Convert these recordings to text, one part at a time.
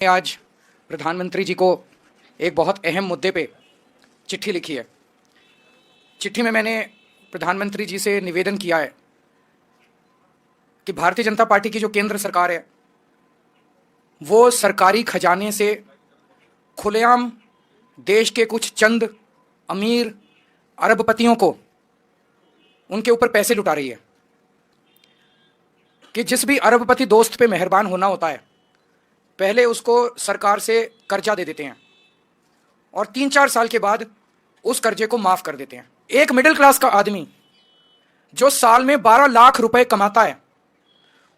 आज प्रधानमंत्री जी को एक बहुत अहम मुद्दे पे चिट्ठी लिखी है। चिट्ठी में मैंने प्रधानमंत्री जी से निवेदन किया है कि भारतीय जनता पार्टी की जो केंद्र सरकार है वो सरकारी खजाने से खुलेआम देश के कुछ चंद अमीर अरबपतियों को उनके ऊपर पैसे लुटा रही है। कि जिस भी अरबपति दोस्त पे मेहरबान होना होता है पहले उसको सरकार से कर्जा दे देते हैं और 3-4 साल के बाद उस कर्जे को माफ कर देते हैं। एक मिडिल क्लास का आदमी जो साल में 12 लाख रुपए कमाता है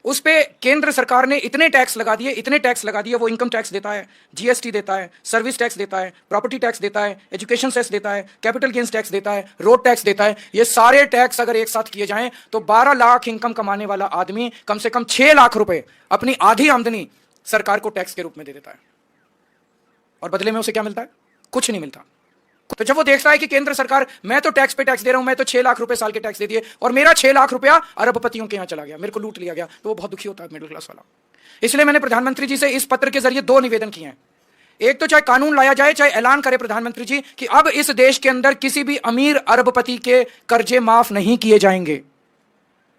उस पे केंद्र सरकार ने इतने टैक्स लगा दिए, वो इनकम टैक्स देता है, जीएसटी देता है, सर्विस टैक्स देता है, प्रॉपर्टी टैक्स देता है, एजुकेशन टैक्स देता है, कैपिटल गेन्स टैक्स देता है, रोड टैक्स देता है। ये सारे टैक्स अगर एक साथ किए जाएं तो 12 लाख इनकम कमाने वाला आदमी कम से कम 6 लाख रुपए अपनी आधी आमदनी सरकार को टैक्स के रूप में दे देता है और बदले में उसे क्या मिलता है? कुछ नहीं मिलता। तो जब वो देखता है कि केंद्र सरकार मैं तो टैक्स पे टैक्स दे रहा हूं, मैं तो 6 लाख रुपए साल के टैक्स दे दिए और मेरा 6 लाख रुपया अरबपतियों के यहां चला गया, मेरे को लूट लिया गया, तो वो बहुत दुखी होता है मिडिल क्लास वाला। इसलिए मैंने प्रधानमंत्री जी से इस पत्र के जरिए 2 निवेदन किए हैं। एक तो चाहे कानून लाया जाए, चाहे ऐलान करे प्रधानमंत्री जी कि अब इस देश के अंदर किसी भी अमीर अरबपति के कर्जे माफ नहीं किए जाएंगे।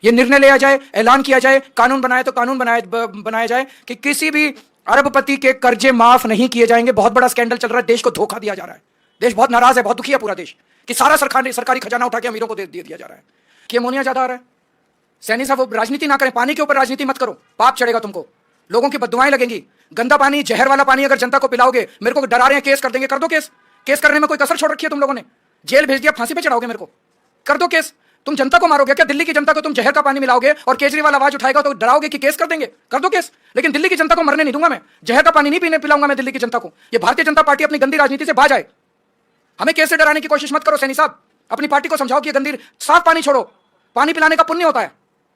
यह निर्णय लिया जाए, ऐलान किया जाए, कानून बनाए तो कानून बनाया जाए कि किसी भी अरबपति के कर्जे माफ नहीं किए जाएंगे। बहुत बड़ा स्कैंडल चल रहा है, देश को धोखा दिया जा रहा है, देश बहुत नाराज है, बहुत दुखी है पूरा देश कि सारा सरकारी खजाना उठा के अमीरों को दे दिया जा रहा है। कि अमोनिया ज्यादा आ रहा है। सैनी साहब वो राजनीति ना करें, पानी के ऊपर राजनीति मत करो, पाप चढ़ेगा तुमको, लोगों की बददुआएं लगेंगी। गंदा पानी, जहर वाला पानी अगर जनता को पिलाओगे, मेरे को डरा रहे हैं केस कर देंगे, कर दो केस। केस करने में कोई कसर छोड़ रखी है तुम लोगों ने? जेल भेज दिया, फांसी पे चढ़ाओगे मेरे को, कर दो केस। तुम जनता को मारोगे क्या? दिल्ली की जनता को तुम जहर का पानी मिलाओगे और केजरीवाल आवाज उठाएगा तो डराओगे कि केस कर देंगे? कर दो केस। लेकिन दिल्ली की जनता को मरने नहीं दूंगा मैं, जहर का पानी नहीं पीने पिलाऊंगा मैं दिल्ली की जनता को। ये भारतीय जनता पार्टी अपनी गंदी राजनीति से बाज आए। हमें केस से डराने की कोशिश मत करो सैनी साहब, अपनी पार्टी को समझाओ कि ये गंदी, साफ पानी छोड़ो, पानी पिलाने का पुण्य होता है।